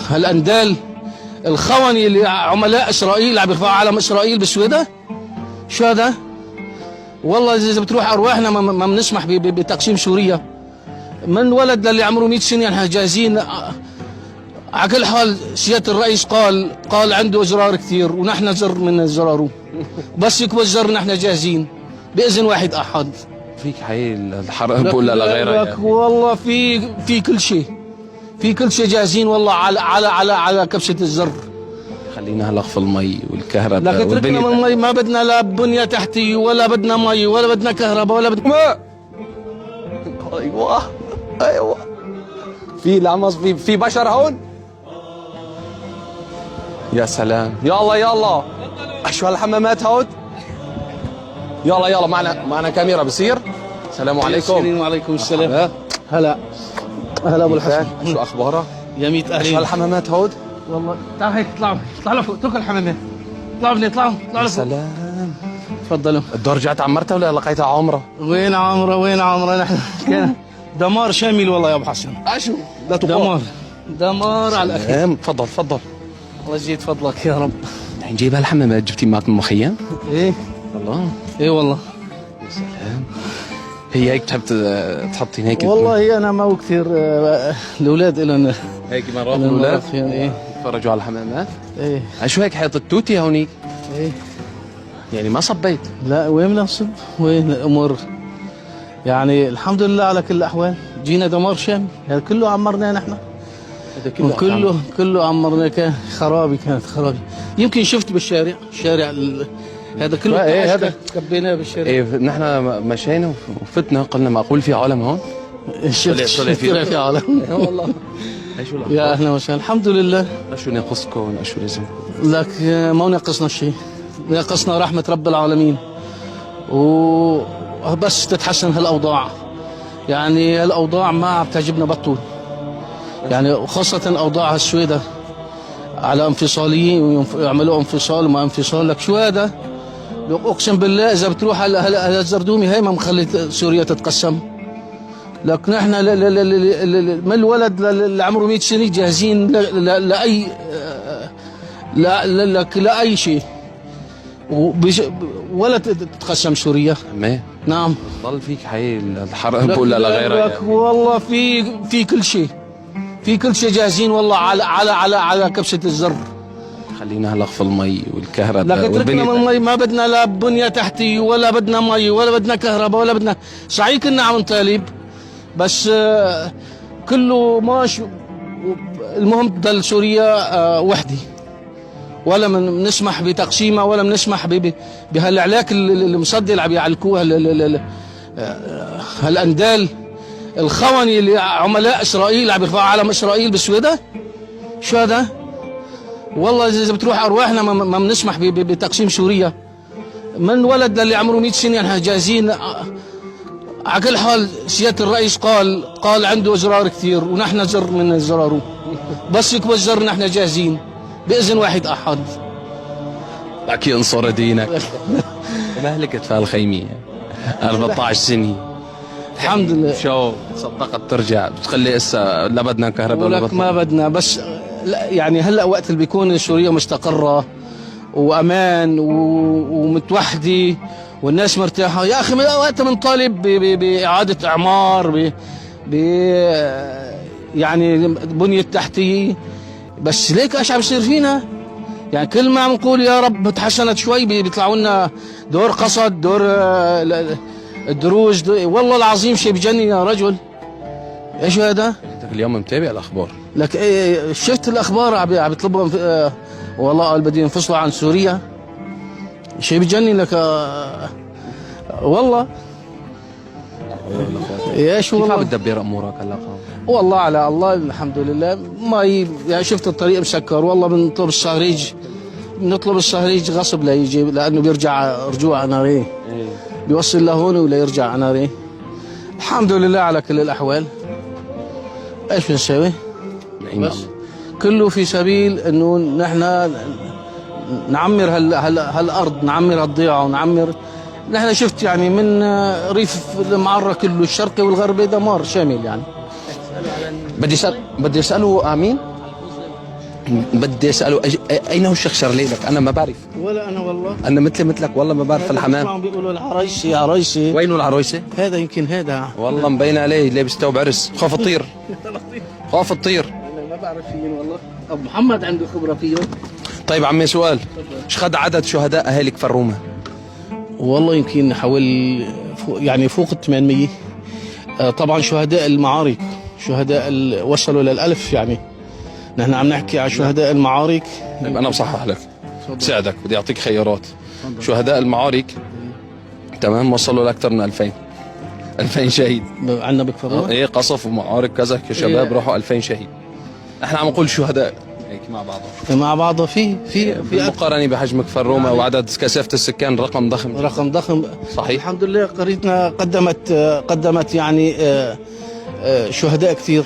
هالاندال الخوني اللي عملاء اسرائيل عم يرفعوا علم اسرائيل بالسويدة. شو هذا؟ والله اذا بتروح ارواحنا ما بنسمح بتقسيم سوريا. من ولد للي عمره 100 سنه نحن جاهزين. على كل حال سياده الرئيس قال عنده ازرار كثير ونحن زر من زراره. بس يكبر الزر نحن جاهزين باذن واحد احد. فيك حي الحرب ولا لغيرها يعني. والله في كل شيء، في كل شيء جاهزين والله على كبسه الزر. خلينا هلا في المي والكهرباء لكن تركنا من المي، ما بدنا لا بنيه تحتيه ولا بدنا مي ولا بدنا كهرباء ولا بدنا ماء. ايوه في لمس في بشر هون. يا سلام، يلا شو هالحمامات هون. يلا معنا كاميرا بصير. السلام عليكم. وعليكم السلام. هلا ابو الحسن، شو اخبارك؟ يا ميت اهلين. شو هالحمامات هون؟ والله تعال هيك اطلعوا لفوق، اتركوا الحمامات. اطلعوا لفوق. سلام. تفضلوا. الدور رجعت عمرتها ولا لقيتها عمره؟ وين عمره نحن كان دمار شامل والله يا ابو حسن. شو؟ لا تقول دمار على الاخير. تفضل. الله يزيد فضلك يا رب. الحين جايب هالحمامات جبتي معك من المخيم؟ ايه والله. ايه والله. يا سلام. هي هيك بتحب تحطين هيك؟ والله انا ما هو كثير. الاولاد لهم هيك مرات الاولاد ايه يتفرجوا على الحمامات. ايه شو هيك حيط التوتي هونيك؟ ايه يعني ما صبيت؟ لا، وين بدنا نصب؟ وين الامور؟ يعني الحمد لله على كل الاحوال. جينا دمار شامل، هذا كله عمرناه نحن. هذا كله عمرناه. كانت خرابي. يمكن شفت بالشارع هذا كله. ايه هذا كبيناه بالشارع. ايه نحن مشينا وفتنا قلنا معقول في عالم هون؟ شفت في عالم. والله. شو يا اهلا وسهلا. الحمد لله. شو ناقصكم؟ شو لازم؟ لك ما ناقصنا شيء، ناقصنا رحمة رب العالمين وبس تتحسن هالاوضاع. يعني هالاوضاع ما بتعجبنا بطول، يعني خاصة اوضاع السويدة على انفصاليين يعملوا انفصال وما انفصال. لك شو هذا؟ اقسم بالله اذا بتروح على الزردومي هي ما مخلي سوريا تتقسم. لك نحن من الولد اللي عمره 100 سنه جاهزين لاي لا شيء ولا تتقسم سوريا. نعم. ضل فيك حي الحرب ولا لغيرها يعني. والله في كل شيء، في كل شيء جاهزين والله على كبسه الزر. خلينا هلا في المي والكهرباء. لكن تركنا من المي، ما بدنا لا بنيه تحتيه ولا بدنا مي ولا بدنا كهرباء ولا بدنا. صحيح كنا عم نطالب بس كله ماشي. المهم تضل سوريا وحده، ولا بنسمح بتقسيمها ولا بنسمح بهالعلاك اللي مصدي اللي عم يعلكوها هالاندال الخوني اللي عملاء اسرائيل عم يرفعوا علم اسرائيل بالسويدة. شو هذا؟ والله اذا بتروح ارواحنا ما بنسمح بتقسيم سوريا. من ولد للي عمره 100 سنه نحن جاهزين. على كل حال سياده الرئيس قال عنده ازرار كثير ونحن زر من زراره. بس يكبر الزر نحن جاهزين باذن واحد احد. لك ينصر دينك. ما هلكت في هالخيميه 14 سنه الحمد لله. شو صدقت ترجع بتخلي هسه لا بدنا كهرباء ولا ما بدنا. بس يعني هلا وقت اللي بيكون سوريا مستقره وامان ومتوحده والناس مرتاحه، يا اخي وقتها بنطالب باعاده اعمار يعني بنيه تحتيه. بس ليك ايش عم يصير فينا؟ يعني كل ما عم نقول يا رب تحسنت شوي بيطلعوا لنا دور قصد، دور الدروج. والله العظيم شيء بجنن يا رجل. ايش هذا؟ انت اليوم متابع الاخبار؟ لك ايه شفت الاخبار عم بيطلبوا والله قال بدي ينفصلوا عن سوريا. شيء بجنن لك والله. ايش والله كيف عم بتدبر امورك هلا؟ والله على الله الحمد لله. ما يعني شفت الطريق مسكر والله. بنطلب الصهريج غصب ليجي، لانه بيرجع رجوع ناري. بيوصل لهون ولا يرجع ناري. الحمد لله على كل الاحوال. ايش بنسوي؟ بس كله في سبيل انه نحن نعمر هالارض، نعمر هالضيعه ونعمر. نحن شفت يعني من ريف المعرة كله الشرقي والغربي دمار شامل يعني. بدي اساله امين. بدي اساله اين هو الشيخ شرليلك؟ انا ما بعرف. ولا انا والله. انا مثلك والله ما بعرف الحمام. عم بيقولوا العرايشي عرايشي. وينه العرويسه؟ هذا يمكن هذا. والله مبين عليه لابس ثوب عرس. خاف تطير. خاف تطير. انا ما بعرف فيهم والله. ابو محمد عنده خبره فيهم. طيب عمي سؤال، ايش قد عدد شهداء اهالي كفر روما؟ والله يمكن حوالي يعني فوق ال 800. طبعا شهداء المعارك، شهداء وصلوا لل1000 يعني. نحن عم نحكي عن شهداء المعارك. طيب انا بصحح لك، بساعدك، بدي اعطيك خيارات. شهداء المعارك تمام وصلوا لاكثر من 2000 شهيد. عندنا بكفر روما؟ ايه قصف ومعارك كذا شباب إيه. راحوا 2000 شهيد. احنا عم نقول شهداء هيك مع بعضها. مع بعضها في بالمقارنه بحجم كفر روما وعدد كثافه السكان رقم ضخم. رقم ضخم. صحيح. الحمد لله قريتنا قدمت يعني شهداء كثير.